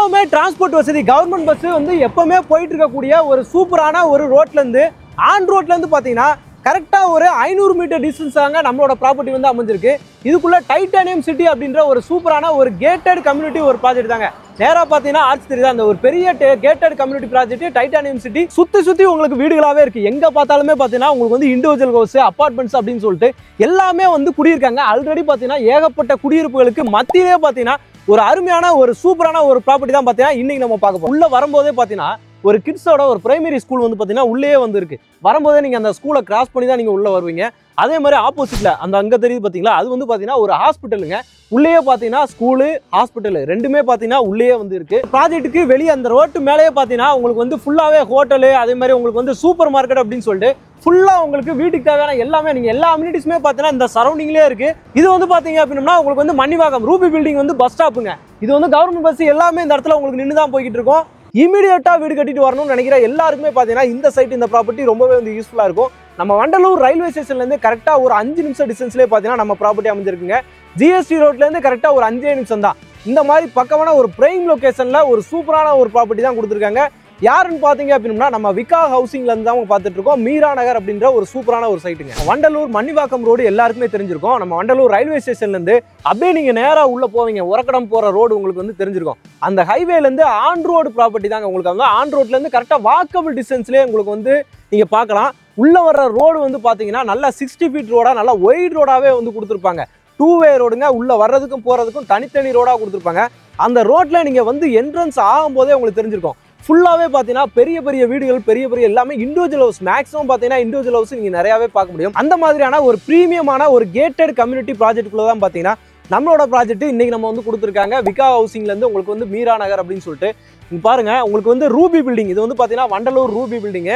எப்பவுமே டிரான்ஸ்போர்ட் வசதி government bus வந்து எப்பவுமே போயிட்டு இருக்கக்கூடிய ஒரு சூப்பரான ஒரு ரோட்ல இருந்து ஆன் ரோட்ல இருந்து பாத்தீங்கன்னா கரெக்டா ஒரு 500 மீட்டர் டிஸ்டன்ஸ் தாங்க நம்மளோட ப்ராப்பர்ட்டி வந்து அமைஞ்சிருக்கு. இதுக்குள்ள டைட்டானியம் சிட்டி அப்படின்ற ஒரு சூப்பரான ஒரு கேட்டட் கம்யூனிட்டி ஒரு ப்ராஜெக்ட் தாங்க. நேரா பாத்தீங்கன்னா ஆர்ட்ஸ் தெரியுது அந்த ஒரு பெரிய gated community project titanium city. சுத்தி உங்களுக்கு வீடுகளாவே இருக்கு. எங்க பார்த்தாலுமே பாத்தீங்கன்னா உங்களுக்கு வந்து இண்டிவிஜுவல் ஹவுஸ் அபார்ட்மெண்ட்ஸ் அப்படின்னு சொல்லிட்டு எல்லாமே வந்து குடியிருக்காங்க. ஆல்ரெடி பாத்தீங்கன்னா ஏகப்பட்ட குடியிருப்புகளுக்கு மத்தியிலே பாத்தீங்கன்னா ஒரு அருமையான ஒரு சூப்பரான ஒரு ப்ராப்பர்ட்டி தான் பாத்தீங்கன்னா இன்னைக்கு நம்ம பார்க்க போறோம். உள்ள வரும்போதே பாத்தீங்கன்னா ஒரு கிட்ஸோட ஒரு பிரைமரி ஸ்கூல் வந்து பாத்தீங்கன்னா உள்ளே வந்து இருக்கு. வரும்போதே நீங்க அந்த ஸ்கூலை கிராஸ் பண்ணி தான் நீங்க உள்ள வருவீங்க. அதே மாதிரி ஆப்போசிட்ல அந்த அங்க தெரியுது பாத்தீங்களா, அது வந்து பாத்தீங்கன்னா ஒரு ஹாஸ்பிட்டலுங்க. உள்ளே பாத்தீங்கன்னா ஸ்கூலு ஹாஸ்பிட்டல் ரெண்டுமே பாத்தீங்கன்னா உள்ளே வந்து இருக்கு. ப்ராஜெக்ட்டுக்கு வெளியே அந்த ரோட்டு மேலேயே பாத்தீங்கன்னா உங்களுக்கு வந்து ஃபுல்லாவே ஹோட்டலு, அதே மாதிரி உங்களுக்கு வந்து சூப்பர் மார்க்கெட் அப்படின்னு சொல்லிட்டு ஃபுல்லா உங்களுக்கு வீட்டுக்கு தேவையான எல்லாமே நீங்க எல்லா அம்யூனிட்டிஸுமே பாத்தீங்கன்னா இந்த சரௌண்டிங்லேயே இருக்கு. இது வந்து பாத்தீங்க அப்படின்னா உங்களுக்கு வந்து மணிவாக்கம் ரூபி பில்டிங் வந்து பஸ் ஸ்டாப்புங்க. இது வந்து கவர்மெண்ட் பஸ் எல்லாமே இந்த இடத்துல உங்களுக்கு நின்று தான் போய்கிட்டு இருக்கும். இமீடியட்டா வீடு கட்டிட்டு வரணும்னு நினைக்கிற எல்லாருக்குமே பாத்தீங்கன்னா இந்த சைட் இந்த ப்ராப்பர்ட்டி ரொம்பவே வந்து யூஸ்ஃபுல்லா இருக்கும். நம்ம வண்டலூர் ரயில்வே ஸ்டேஷன்ல இருந்து கரெக்டா ஒரு 5 நிமிஷம் டிஸ்டன்ஸ்லேயே பாத்தீங்கன்னா நம்ம ப்ராப்பர்ட்டி அமைஞ்சிருக்குங்க. ஜிஎஸ்டி ரோட்ல இருந்து கரெக்டா ஒரு 5 நிமிஷம் தான். இந்த மாதிரி பக்கமான ஒரு பிரைம் லொகேஷன்ல ஒரு சூப்பரான ஒரு ப்ராப்பர்ட்டி தான் கொடுத்துருக்காங்க. யாருன்னு பாத்தீங்க அப்படின்னா நம்ம விகா ஹவுசிங்ல இருந்து தான் பார்த்துட்டு இருக்கோம். மீரா நகர் அப்படின்ற ஒரு சூப்பரான ஒரு சைட்டுங்க. வண்டலூர் மணிவாக்கம் ரோடு எல்லாருக்குமே தெரிஞ்சிருக்கும். நம்ம வண்டலூர் ரயில்வே ஸ்டேஷன்ல இருந்து அப்படியே நீங்க நேரா உள்ள போவீங்க, உரக்கடம் போற ரோடு உங்களுக்கு வந்து தெரிஞ்சிருக்கும். அந்த ஹைவேல இருந்து ஆன் ரோடு ப்ராப்பர்ட்டி தாங்க. உங்களுக்கு வந்து ஆன் ரோட்ல இருந்து கரெக்டா வாக்கபிள் டிஸ்டன்ஸ்லேயே உங்களுக்கு வந்து நீங்க பார்க்கலாம். உள்ள வர்ற ரோடு வந்து பாத்தீங்கன்னா நல்லா 60 ஃபீட் ரோடா நல்லா ஒயிட் ரோடாவே வந்து கொடுத்துருப்பாங்க. 2 வே ரோடுங்க. உள்ள வர்றதுக்கும் போறதுக்கும் தனித்தனி ரோடா கொடுத்துருப்பாங்க. அந்த ரோட்ல நீங்க வந்து என்ட்ரன்ஸ் ஆகும் போதே உங்களுக்கு தெரிஞ்சிருக்கும். ஃபுல்லாவே பாத்தீங்கன்னா பெரிய பெரிய வீடுகள், பெரிய எல்லாமே இண்டிவிஜுவல் ஹவுஸ். மேக்ஸிமம் பாத்தீங்கன்னா இண்டிவிஜுவல் ஹவுஸ் நீங்க நிறையவே பார்க்க முடியும். அந்த மாதிரியான ஒரு பிரீமியமான ஒரு கேட்டட் கம்யூனிட்டி ப்ராஜெக்ட்குள்ள தான் பாத்தீங்கன்னா நம்மளோட ப்ராஜெக்ட் இன்னைக்கு நம்ம வந்து கொடுத்துருக்காங்க. விகா ஹவுசிங்ல இருந்து உங்களுக்கு வந்து மீரா நகர் அப்படின்னு சொல்லிட்டு நீங்க பாருங்க. உங்களுக்கு வந்து ரூபி பில்டிங், இது வந்து பாத்தீங்கன்னா வண்டலூர் ரூபி பில்டிங்.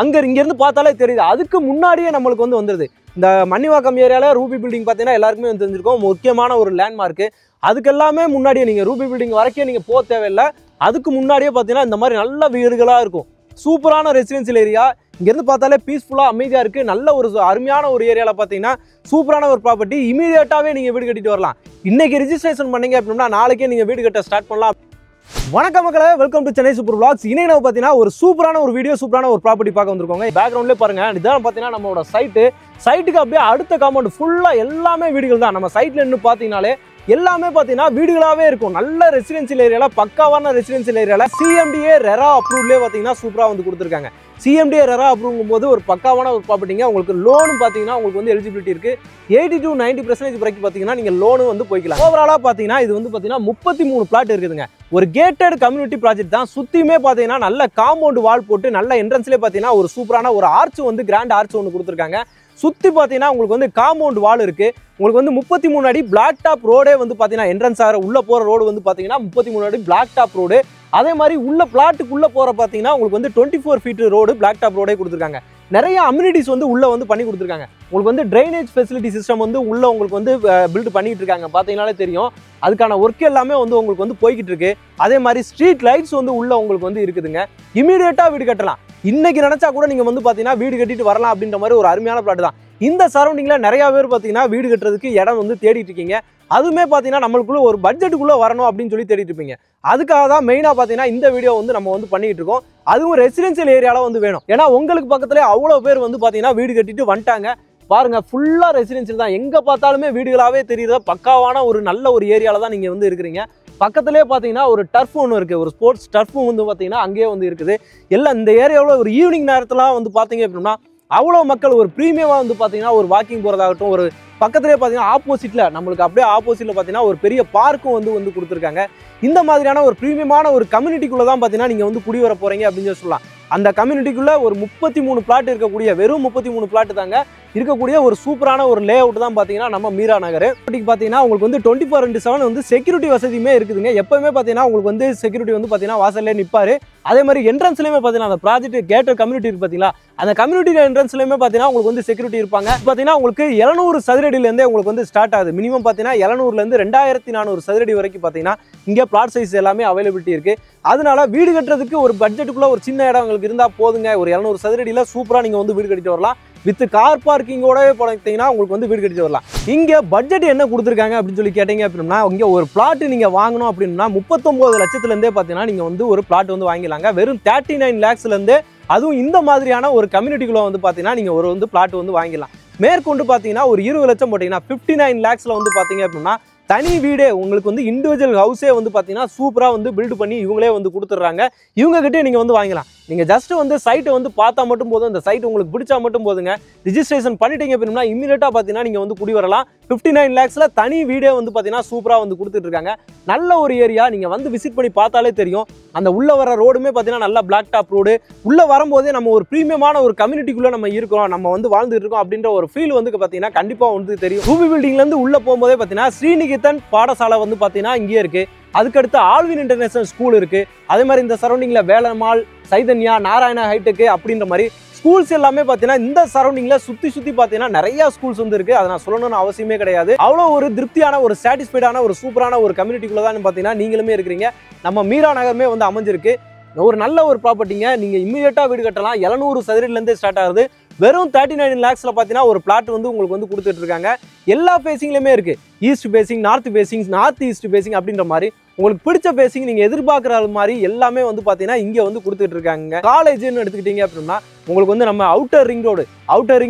இங்க இருந்து பார்த்தாலே தெரியுது. அதுக்கு முன்னாடியே நம்மளுக்கு வந்து வந்துருது. இந்த மணிவாக்கம் ஏரியால ரூபி பில்டிங் பாத்தீங்கன்னா எல்லாருக்குமே வந்து தெரிஞ்சிருக்கும். முக்கியமான ஒரு லேண்ட்மார்க். அதுக்கு எல்லாமே முன்னாடியே நீங்க ரூபி பில்டிங் வரைக்கும் நீங்க போக தேவையில்லை. அதுக்கு முன்னாடியே பாத்தீங்கன்னா இந்த மாதிரி நல்ல வீடுகளா இருக்கும். சூப்பரான ரெசிடென்சியல் ஏரியா. இங்க இருந்து பார்த்தாலே பீஸ்ஃபுல்லா அமைதியா இருக்கு. நல்ல ஒரு அருமையான ஒரு ஏரியால பாத்தீங்கன்னா சூப்பரான ஒரு ப்ராப்பர்ட்டி. இமீடியட்டாவே நீங்க வீடு கட்டிட்டு வரலாம். இன்னைக்கு ரெஜிஸ்ட்ரேஷன் பண்ணீங்க அப்படின்னா நாளைக்கே நீங்க வீடு கட்ட ஸ்டார்ட் பண்ணலாம். வணக்கம் மக்களே, welcome to Chennai super vlogs. இன்னைக்கு நம்ம பாத்தீங்கன்னா ஒரு சூப்பரான ஒரு வீடியோ, சூப்பரான ஒரு ப்ராப்பர்ட்டி பார்க்க வந்திருக்கோங்க. பேக்ரவுண்ட்லேயே பாருங்க, இதான் பாத்தீங்கன்னா நம்மளோட சைட்டுக்கு அப்படியே அடுத்த காம்பவுண்ட் ஃபுல்லா எல்லாமே வீடுகள் தான். நம்ம சைட்ல இருந்து பாத்தீங்கன்னாலே எல்லாமே பாத்தீங்கன்னா வீடுகளாவே இருக்கும். நல்ல ரெசிடென்சியல் ஏரியால, பக்காவான ரெசிடென்சியல் ஏரியால சிஎம்டிஏ ரெரா அப்ரூவ்லேயே பாத்தீங்கன்னா சூப்பரா வந்து கொடுத்துருக்காங்க. சிஎம்டிஏ ரெரா அப்ரூவ்ங்கும் போது ஒரு பக்காவான ஒரு ப்ராப்பர்ட்டிங்க. உங்களுக்கு லோனும் பாத்தீங்கன்னா உங்களுக்கு வந்து எலிஜிபிலிட்டி இருக்கு. 80 to 90% வரைக்கும் பாத்தீங்கன்னா நீங்க லோனும் வந்து போய்க்கலாம். ஓவராலா பாத்தீங்கன்னா இது வந்து பாத்தீங்கன்னா 33 பிளாட் இருக்குதுங்க. ஒரு கேட்டட் கம்யூனிட்டி ப்ராஜெக்ட் தான். சுத்தியுமே பாத்தீங்கன்னா நல்ல காம்பவுண்ட் வால் போட்டு நல்ல என்ட்ரன்ஸ்லேயே பாத்தீங்கன்னா ஒரு சூப்பரான ஒரு ஆர்ச் வந்து கிராண்ட் ஆர்ச் ஒன்று கொடுத்துருக்காங்க. சுத்தி பாத்தீங்கன்னா உங்களுக்கு வந்து காம்பவுண்ட் வால் இருக்கு. உங்களுக்கு வந்து 33 அடி பிளாக் டாப் ரோடே வந்து பாத்தீங்கன்னா என்ட்ரன்ஸ் ஆகிற உள்ள போற ரோடு வந்து பாத்தீங்கன்னா 33 அடி பிளாக் டாப் ரோடு. அதே மாதிரி உள்ள பிளாட்டுக்குள்ள போற பாத்தீங்கன்னா உங்களுக்கு வந்து 24 ஃபீட் ரோடு பிளாக் டாப் ரோடே கொடுத்துருக்காங்க. நிறைய அம்யூனிட்டிஸ் வந்து உள்ள வந்து பண்ணி கொடுத்துருக்காங்க. உங்களுக்கு வந்து ட்ரைனேஜ் ஃபெசிலிட்டி சிஸ்டம் வந்து உள்ள உங்களுக்கு வந்து பில்ட் பண்ணிட்டு இருக்காங்க. பாத்தீங்கன்னாலே தெரியும். அதுக்கான ஒர்க் எல்லாமே வந்து உங்களுக்கு வந்து போய்கிட்டு இருக்கு. அதே மாதிரி ஸ்ட்ரீட் லைட்ஸ் வந்து உள்ள உங்களுக்கு வந்து இருக்குதுங்க. இமீடியட்டா வீடு கட்டலாம். இன்னைக்கு நினைச்சா கூட நீங்க வந்து பாத்தீங்கன்னா வீடு கட்டிட்டு வரலாம் அப்படின்ற மாதிரி ஒரு அருமையான பிளாட் தான். இந்த சரௌண்டிங்ல நிறைய பேர் பாத்தீங்கன்னா வீடு கட்டுறதுக்கு இடம் வந்து தேடிட்டு இருக்கீங்க. அதுவுமே பாத்தீங்கன்னா நம்மளுக்குள்ள ஒரு பட்ஜெட்டுக்குள்ள வரணும் அப்படின்னு சொல்லி தேடிட்டு இருப்பீங்க. அதுக்காக தான் மெயினா பாத்தீங்கன்னா இந்த வீடியோ வந்து நம்ம வந்து பண்ணிட்டு இருக்கோம். அதுவும் ரெசிடென்சியல் ஏரியால வந்து வேணும். ஏன்னா உங்களுக்கு பக்கத்துல அவ்வளவு பேர் வந்து பாத்தீங்கன்னா வீடு கட்டிட்டு வந்துட்டாங்க. பாருங்க, ஃபுல்லா ரெசிடென்சியல் தான். எங்க பார்த்தாலுமே வீடுகளாவே தெரியுற பக்காவான ஒரு நல்ல ஒரு ஏரியால தான் நீங்க வந்து இருக்கிறீங்க. பக்கத்துலேயே பார்த்தீங்கன்னா ஒரு டர்ஃப் ஒன்று இருக்குது. ஒரு ஸ்போர்ட்ஸ் டர்ஃபும் வந்து பார்த்தீங்கன்னா அங்கேயே வந்து இருக்குது. எல்லாம் இந்த ஏரியாவில் ஒரு ஈவினிங் நேரத்துலாம் வந்து பார்த்தீங்க அப்படின்னா அவ்வளோ மக்கள் ஒரு ப்ரீமியமாக வந்து பார்த்தீங்கன்னா ஒரு வாக்கிங் போகிறதாகட்டும், ஒரு பக்கத்துலேயே பார்த்தீங்கன்னா ஆப்போசிட்டில் நம்மளுக்கு அப்படியே ஆப்போசிட்டில் பார்த்தீங்கன்னா ஒரு பெரிய பார்க்கும் வந்து கொடுத்துருக்காங்க. இந்த மாதிரியான ஒரு ப்ரீமியமான ஒரு கம்யூனிட்டிக்குள்ளே தான் பார்த்தீங்கன்னா நீங்கள் வந்து குடி வர போகிறீங்க அப்படின்னு சொல்லலாம். அந்த கம்யூனிட்டிக்குள்ளே ஒரு 33 பிளாட் இருக்கக்கூடிய, வெறும் 33 பிளாட் தாங்க இருக்கக்கூடிய ஒரு சூப்பரான ஒரு லே அவுட் தான் பார்த்தீங்கன்னா நம்ம மீரா நகர். பார்த்தீங்கன்னா உங்களுக்கு வந்து 24/7 வந்து செக்யூரிட்டி வசதியுமே இருக்குதுங்க. எப்பவுமே பார்த்தீங்கன்னா உங்களுக்கு வந்து செக்யூரிட்டி வந்து பார்த்தீங்கன்னா வாசல்லே நிற்பாரு. அதே மாதிரி என்ட்ரன்ஸ்லேயுமே பார்த்தீங்கன்னா அந்த ப்ராஜெக்ட் கேட்டட் கம்யூனிட்டி இருக்கு பார்த்தீங்களா, அந்த கம்யூனிட்டி என்ட்ரன்ஸ்லேயுமே பார்த்தீங்கன்னா உங்களுக்கு வந்து செக்யூரிட்டி இருப்பாங்க. பார்த்தீங்கன்னா உங்களுக்கு 700 சதுரடியிலேருந்தே உங்களுக்கு வந்து ஸ்டார்ட் ஆகுது. மினிமம் பார்த்தீங்கன்னா 700லேருந்து 2400 சதுரடி வரைக்கும் பார்த்தீங்கன்னா இங்கே பிளாட் சைஸ் எல்லாமே அவைலபிலிட்டி இருக்கு. அதனால வீடு கட்டுறதுக்கு ஒரு பட்ஜெட்டுக்குள்ள ஒரு சின்ன இடம் உங்களுக்கு இருந்தால் போதுங்க. ஒரு 700 சதுரடியில் சூப்பராக நீங்கள் வந்து வீடு கட்டிட்டு வரலாம். வித் கார் பார்க்கிங்கோடவே பார்த்தீங்கன்னா உங்களுக்கு வந்து வீடு கட்டிட்டு வரலாம். இங்கே பட்ஜெட் என்ன கொடுத்துருக்காங்க அப்படின்னு சொல்லி கேட்டீங்க அப்படின்னா, இங்கே ஒரு பிளாட் நீங்கள் வாங்கணும் அப்படின்னா 39 லட்சத்துலேருந்தே பார்த்தீங்கன்னா நீங்கள் வந்து ஒரு பிளாட் வந்து வாங்கிடலாங்க. வெறும் 39 lakhsலேருந்து, அதுவும் இந்த மாதிரியான ஒரு கம்யூனிட்டிக்குள்ள வந்து பார்த்தீங்கன்னா நீங்கள் ஒரு வந்து பிளாட் வந்து வாங்கிடலாம். மேற்கொண்டு பார்த்தீங்கன்னா ஒரு 20 லட்சம் போட்டிங்கன்னா 59 lakhsல வந்து பார்த்தீங்க அப்படின்னா தனி வீடே உங்களுக்கு வந்து இண்டிவிஜுவல் ஹவுஸே வந்து பார்த்தீங்கன்னா சூப்பராக வந்து பில்டு பண்ணி இவங்களே வந்து கொடுத்துட்றாங்க. இவங்ககிட்டே நீங்கள் வந்து வாங்கலாம். நீங்கள் ஜஸ்ட் வந்து சைட்டை வந்து பார்த்தா மட்டும் போதும், இந்த சைட் உங்களுக்கு பிடிச்சா மட்டும் போதுங்க. ரிஜிஸ்ட்ரேஷன் பண்ணிட்டீங்க அப்படின்னா இமீடியட்டாக பார்த்தீங்கன்னா நீங்கள் வந்து குடி வரலாம். 59 lakhsல தனி வீடே வந்து பார்த்தீங்கன்னா சூப்பராக வந்து கொடுத்துட்டு இருக்காங்க. நல்ல ஒரு ஏரியா, நீங்கள் வந்து விசிட் பண்ணி பார்த்தாலே தெரியும். அந்த உள்ள வர ரோடுமே பார்த்தீங்கன்னா நல்லா பிளாக் டாப் ரோடு. உள்ளே வரும்போதே நம்ம ஒரு ப்ரீமியமான ஒரு கம்யூனிட்டிக்குள்ளே நம்ம இருக்கோம், நம்ம வந்து வாழ்ந்துட்டு இருக்கோம் அப்படின்ற ஒரு ஃபீல் வந்து பார்த்தீங்கன்னா கண்டிப்பாக வந்து தெரியும். ரூபி பில்டிங்லேருந்து உள்ளே போகும்போதே பார்த்தீங்கன்னா ஸ்ரீநிகேதன் பாடசாலை வந்து பார்த்தீங்கன்னா இங்கே இருக்குது. அதுக்கடுத்து ஆல்வின் இன்டர்நேஷனல் ஸ்கூல் இருக்குது. அதே மாதிரி இந்த சரௌண்டிங்கில் வேலம்மாள், சைதன்யா, நாராயணா ஹைடெக்கு அப்படின்ற மாதிரி ஸ்கூல்ஸ் எல்லாமே பார்த்தீங்கன்னா இந்த சரௌண்டிங்கில் சுற்றி பார்த்தீங்கன்னா நிறைய ஸ்கூல்ஸ் வந்து இருக்குது. அதை நான் சொல்லணும்னு அவசியமே கிடையாது. அவ்வளோ ஒரு திருப்தியான, ஒரு சாட்டிஸ்ஃபைடான, ஒரு சூப்பரான ஒரு கம்யூனிட்டிக்குள்ளே தான் பார்த்தீங்கன்னா நீங்களுமே இருக்கிறீங்க. நம்ம மீரா நகருமே வந்து அமைஞ்சிருக்கு. ஒரு நல்ல ஒரு ப்ராப்பர்ட்டிங்க. நீங்கள் இம்மீடியட்டாக வீடு கட்டலாம். 700 சதுரடிலேருந்தே ஸ்டார்ட் ஆகுது. வெறும் 39 lakhsல பார்த்தீங்கன்னா ஒரு பிளாட் வந்து உங்களுக்கு வந்து கொடுத்துட்டு இருக்காங்க. எல்லா ஃபேஸிங்லையுமே இருக்குது. East facing, north facing, north east facing அப்படின்ற மாதிரி உங்களுக்கு பிடிச்ச ஃபேஸிங் நீங்கள் எதிர்பார்க்குற மாதிரி எல்லாமே வந்து பார்த்தீங்கன்னா இங்கே வந்து கொடுத்துட்டு இருக்காங்க. காலேஜ்னு எடுத்துக்கிட்டீங்க அப்படின்னா உங்களுக்கு வந்து நம்ம அவுட்டர் ரிங்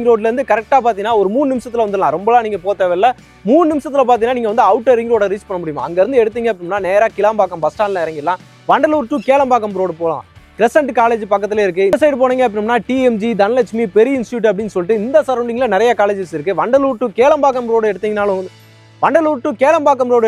ரோட்லேருந்து கரெக்டாக பார்த்தீங்கன்னா ஒரு 3 நிமிஷத்தில் வந்துடலாம். ரொம்பலாம் நீங்கள் போக தேவையில்ல. 3 நிமிஷத்தில் பார்த்தீங்கன்னா நீங்கள் வந்து அவுட்டர் ரிங் ரோட ரீச் பண்ண முடியும். அங்கேருந்து எடுத்தீங்க அப்படின்னா நேராக கிளாம்பாக்கம் பஸ் ஸ்டாண்டில் இறங்கிடலாம். வண்டலூர் டு கேளம்பாக்கம் ரோடு போகலாம். கிரசன்ட் காலேஜ் பக்கத்துல இருக்கு. இந்த சைடு போனீங்க அப்படின்னா டிஎம்ஜி, தனலட்சுமி, பெரிய இன்ஸ்டியூட் அப்படின்னு சொல்லிட்டு இந்த சரௌண்டிங்ல நிறைய காலேஜஸ் இருக்கு. வண்டலூர் டு கேளம்பாக்கம் ரோடு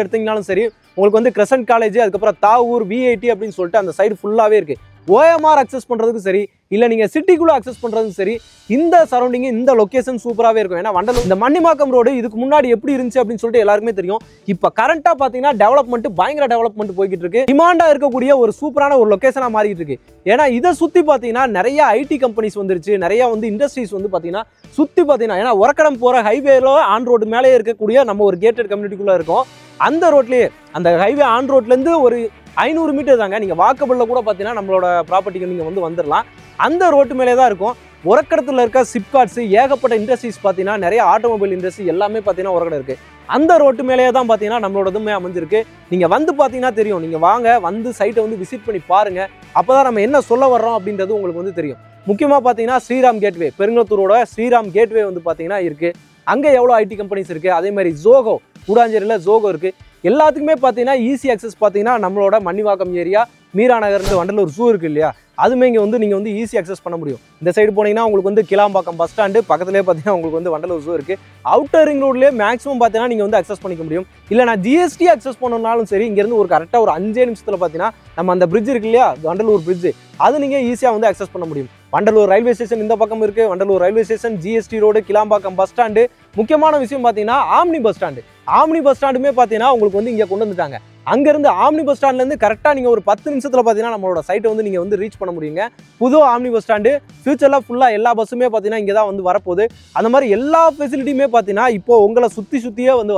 எடுத்தீங்கனாலும் சரி, உங்களுக்கு வந்து கிரசன்ட் காலேஜ், அதுக்கப்புறம் தாவூர், விஐடி அப்படின்னு சொல்லிட்டு அந்த சைடு ஃபுல்லாவே இருக்கு. ஓஎம்ஆர் அக்சஸ் பண்றதுக்கு சரி, இல்ல நீங்க சிட்டிக்குள்ள அக்சஸ் பண்றதுக்கு சரி, இந்த சரௌண்டிங், இந்த லொகேஷன் சூப்பராகவே இருக்கும். ஏன்னா வண்டலூர் இந்த மன்னிமாக்கம் ரோடு இதுக்கு முன்னாடி எப்படி இருந்துச்சு அப்படின்னு சொல்லிட்டு எல்லாருக்குமே தெரியும். இப்போ கரண்டா பார்த்தீங்கன்னா டெவலப்மெண்ட், பயங்கர டெவலப்மெண்ட் போய்கிட்டு இருக்கு. டிமாண்டா இருக்கக்கூடிய ஒரு சூப்பரான ஒரு லொகேஷனா மாறிட்டு இருக்கு. ஏன்னா இதை சுற்றி பார்த்தீங்கன்னா நிறைய ஐடி கம்பெனிஸ் வந்துருச்சு, நிறைய வந்து இண்டஸ்ட்ரீஸ் வந்து பார்த்தீங்கன்னா சுற்றி பார்த்தீங்கன்னா, ஏன்னா உரக்கடம் போகிற ஹைவேல ஆன் ரோடு மேலே இருக்கக்கூடிய நம்ம ஒரு கேட்டட் கம்யூனிட்டிக்குள்ளே இருக்கோம். அந்த ரோட்லேயே, அந்த ஹைவே ஆன் ரோட்லேருந்து ஒரு 500 மீட்டர் தாங்க. நீங்கள் வாக்கபிளில் கூட பார்த்தீங்கன்னா நம்மளோட ப்ராப்பர்ட்டிக்கு நீங்கள் வந்து வந்துடலாம். அந்த ரோட்டு மேலே தான் இருக்கும். உரக்கடத்தில் இருக்க சிப்காட்ஸ், ஏகப்பட்ட இண்டஸ்ட்ரீஸ் பார்த்தீங்கன்னா நிறைய ஆட்டோமொபைல் இண்டஸ்ட்ரி எல்லாமே பார்த்தீங்கன்னா உரக்கடை இருக்குது. அந்த ரோட்டு மேலேயே தான் பார்த்தீங்கன்னா நம்மளோடதுமே அமைஞ்சிருக்கு. நீங்கள் வந்து பார்த்தீங்கன்னா தெரியும். நீங்கள் வாங்க, வந்து சைட்டை வந்து விசிட் பண்ணி பாருங்கள். அப்போ தான் நம்ம என்ன சொல்ல வர்றோம் அப்படின்றது உங்களுக்கு வந்து தெரியும். முக்கியமாக பார்த்தீங்கன்னா ஸ்ரீராம் கேட்வே, பெருங்கலத்தூரோட ஸ்ரீராம் கேட்வே வந்து பார்த்தீங்கன்னா இருக்குது. அங்கே எவ்வளோ ஐடி கம்பெனிஸ் இருக்குது. அதே மாதிரி ஜோகோ, கூடாஞ்சேரியில் ஜோகோ இருக்குது. எல்லாத்துக்குமே பார்த்தீங்கன்னா ஈஸி அக்சஸ் பார்த்தீங்கன்னா நம்மளோட மன்னிவாக்கம் ஏரியா, மீரா நகர்ந்து வண்டலூர் ஜூ இருக்குது இல்லையா, அதுமே இங்கே வந்து நீங்கள் வந்து ஈஸி அக்சஸ் பண்ண முடியும். இந்த சைடு போனீங்கன்னா உங்களுக்கு வந்து கிளாம்பாக்கம் பஸ் ஸ்டாண்டு பக்கத்துலேயே பார்த்தீங்கன்னா உங்களுக்கு வந்து வண்டலூர் ஜூ இருக்குது. அவுட்டர் ரிங் ரோட்லேயே மேக்ஸிமம் பார்த்தீங்கன்னா நீங்கள் வந்து அக்சஸ் பண்ணிக்க முடியும். இல்லை நான் ஜிஎஸ்டி அக்சஸ் பண்ணணும்னாலும் சரி, இங்கேருந்து ஒரு கரெக்டாக ஒரு 5 நிமிஷத்தில் பார்த்தீங்கன்னா நம்ம அந்த பிரிட்ஜ் இருக்கு இல்லையா, வண்டலூர் பிரிட்ஜ், அது நீங்கள் ஈஸியாக வந்து அக்சஸ் பண்ண முடியும். வண்டலூர் ரயில்வே ஸ்டேஷன் இந்த பக்கம் இருக்குது. Vandalur railway station, GST road, Kilambakkam bus stand. முக்கியமான விஷயம் பார்த்தீங்கன்னா ஆம்னி பஸ் ஸ்டாண்டுமே பார்த்தீங்கன்னா உங்களுக்கு வந்து இங்கே கொண்டு வந்துட்டாங்க. அங்கேருந்து ஆம்னி பஸ் ஸ்டாண்ட்லேருந்து கரெக்டாக நீங்கள் ஒரு 10 நிமிஷத்தில் பார்த்தீங்கன்னா நம்மளோட சைட்டை வந்து நீங்கள் வந்து ரீச் பண்ண முடியுங்க. புது ஆம்னி பஸ் ஸ்டாண்டு ஃபியூச்சரில் ஃபுல்லாக எல்லா பஸ்ஸுமே பார்த்தீங்கன்னா இங்கே தான் வந்து வரப்போகுது. அந்த மாதிரி எல்லா ஃபெசிலிட்டியுமே பார்த்தீங்கன்னா இப்போ உங்களை சுற்றியே வந்து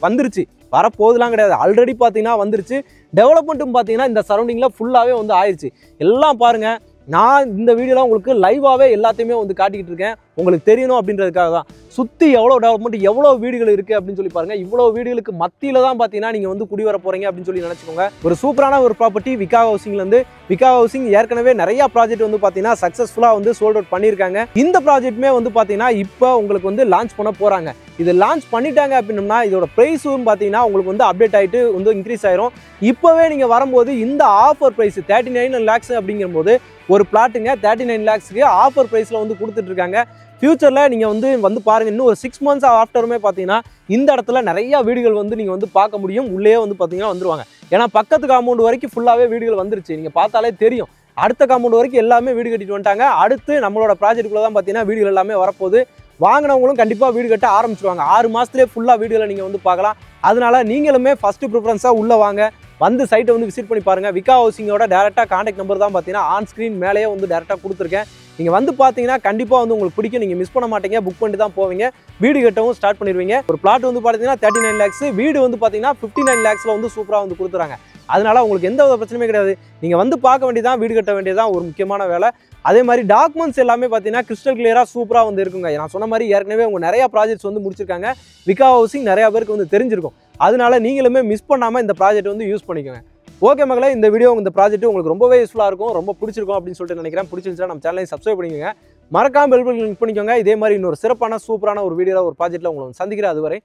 வந்துருச்சு. வரப்போகுதுலாம் கிடையாது, ஆல்ரெடி பார்த்தீங்கன்னா வந்துருச்சு. டெவலப்மெண்ட்டும் பார்த்தீங்கன்னா இந்த சரௌண்டிங்கில் ஃபுல்லாகவே வந்து ஆயிடுச்சு. எல்லாம் பாருங்கள், நான் இந்த வீடியோலாம் உங்களுக்கு லைவாகவே எல்லாத்தையுமே வந்து காட்டிக்கிட்டு இருக்கேன். உங்களுக்கு தெரியணும் அப்படின்றதுக்காக தான். சுற்றி எவ்வளோ டெவலப்மெண்ட், எவ்வளோ வீடுகள் இருக்குது அப்படின்னு சொல்லி பாருங்கள். இவ்வளோ வீடுகளுக்கு மத்தியில் தான் பார்த்தீங்கன்னா நீங்கள் வந்து குடி வர போகிறீங்க அப்படின்னு சொல்லி நினச்சிக்கோங்க. ஒரு சூப்பரான ஒரு ப்ராப்பர்ட்டி விகா ஹவுசிங்லேருந்து. விகா ஹவுசிங் ஏற்கனவே நிறையா ப்ராஜெக்ட் வந்து பார்த்தீங்கன்னா சக்ஸஸ்ஃபுல்லாக வந்து சோல்ட் அவுட் பண்ணியிருக்காங்க. இந்த ப்ராஜெக்ட்டுமே வந்து பார்த்தீங்கன்னா இப்போ உங்களுக்கு வந்து லான்ச் பண்ண போகிறாங்க. இது லான்ச் பண்ணிட்டாங்க அப்படின்னா இதோட ப்ரைஸும் பார்த்தீங்கன்னா உங்களுக்கு வந்து அப்டேட் ஆகிட்டு வந்து இன்க்ரீஸ் ஆயிரும். இப்போவே நீங்கள் வரும்போது இந்த ஆஃபர் ப்ரைஸ் 39 lakhs அப்படிங்கும்போது ஒரு பிளாட்டுங்க 39 lakhsக்கு ஆஃபர் ப்ரைஸில் வந்து கொடுத்துட்ருக்காங்க. ஃபியூச்சரில் நீங்கள் வந்து பாருங்கள், இன்னும் ஒரு 6 months ஆஃப்டருமே பார்த்தீங்கன்னா இந்த இடத்துல நிறையா வீடுகள் வந்து நீங்கள் வந்து பார்க்க முடியும். உள்ளே வந்து பார்த்தீங்கன்னா வந்துருவாங்க. ஏன்னா பக்கத்து காம்பவுண்ட் வரைக்கும் ஃபுல்லாகவே வீடுகள் வந்துருச்சு. நீங்கள் பார்த்தாலே தெரியும். அடுத்த காம்பவுண்ட் வரைக்கும் எல்லாமே வீடு கட்டிட்டு வந்துட்டாங்க. அடுத்து நம்மளோட ப்ராஜெக்ட்டுக்குள்ள தான் பார்த்தீங்கன்னா வீடுகள் எல்லாமே வரப்போகுது. வாங்கினவங்களும் கண்டிப்பாக வீடு கட்ட ஆரம்பிச்சிருவாங்க. 6 மாதத்துலேயே ஃபுல்லாக வீடுகளை நீங்கள் வந்து பார்க்கலாம். அதனால நீங்களுமே ஃபஸ்ட்டு ப்ரிஃபரன்ஸாக உள்ளே வாங்க, வந்து சைட்டை வந்து விசிட் பண்ணி பாருங்கள். விகா ஹவுசிங்கோட டேரெக்டாக கான்டாக்ட் நம்பர் தான் பார்த்தீங்கன்னா ஆன் ஸ்க்ரீன் மேலேயே வந்து டேரெக்டாக கொடுத்துருக்கேன். நீங்கள் வந்து பார்த்தீங்கன்னா கண்டிப்பாக வந்து உங்களுக்கு பிடிக்கும். நீங்கள் மிஸ் பண்ண மாட்டீங்க. புக் பண்ணிட்டு தான் போவீங்க. வீடு கட்டவும் ஸ்டார்ட் பண்ணிடுவீங்க. ஒரு பிளாட் வந்து பார்த்தீங்கன்னா 39 lakhs, வீடு வந்து பார்த்தீங்கன்னா 59 lakhsல வந்து சூப்பராக வந்து கொடுத்துறாங்க. அதனால உங்களுக்கு எந்த ஒரு பிரச்சனையுமே கிடையாது. நீங்கள் வந்து பார்க்க வேண்டியதான், வீடு கட்ட வேண்டியதான் ஒரு முக்கியமான வேலை. அதே மாதிரி டாக்குமெண்ட்ஸ் எல்லாமே பார்த்தீங்கன்னா கிறிஸ்டல் கிளியராக சூப்பராக வந்து இருக்குங்க. நான் சொன்ன மாதிரி ஏற்கனவே அவங்க நிறையா ப்ராஜெக்ட்ஸ் வந்து முடிச்சிருக்காங்க. விகா ஹவுசிங் நிறையா பேருக்கு வந்து தெரிஞ்சிருக்கும். அதனால நீங்களுமே மிஸ் பண்ணாமல் இந்த ப்ராஜெக்ட் வந்து யூஸ் பண்ணிக்கோங்க. ஓகே மகளே, இந்த வீடியோ இந்த ப்ராஜெக்ட் உங்களுக்கு ரொம்பவே யூஸ்ஃபுல்லாக இருக்கும், ரொம்ப பிடிச்சிருக்கும் அப்படின்னு சொல்லிட்டு நினைக்கிறேன். பிடிச்சிருந்துச்சுன்னா நம்ம சேனலை சப்ஸ்கிரைப் பண்ணிக்கோங்க. மறக்காம பெல் பட்டன் கிளிக் பண்ணிக்கோங்க. இதே மாதிரி இன்னொரு சிறப்பான சூப்பரான ஒரு வீடியோவில் ஒரு ப்ராஜெக்ட்டில் உங்களை சந்திக்கிறேன். அதுவரை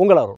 உங்கள் அருண்.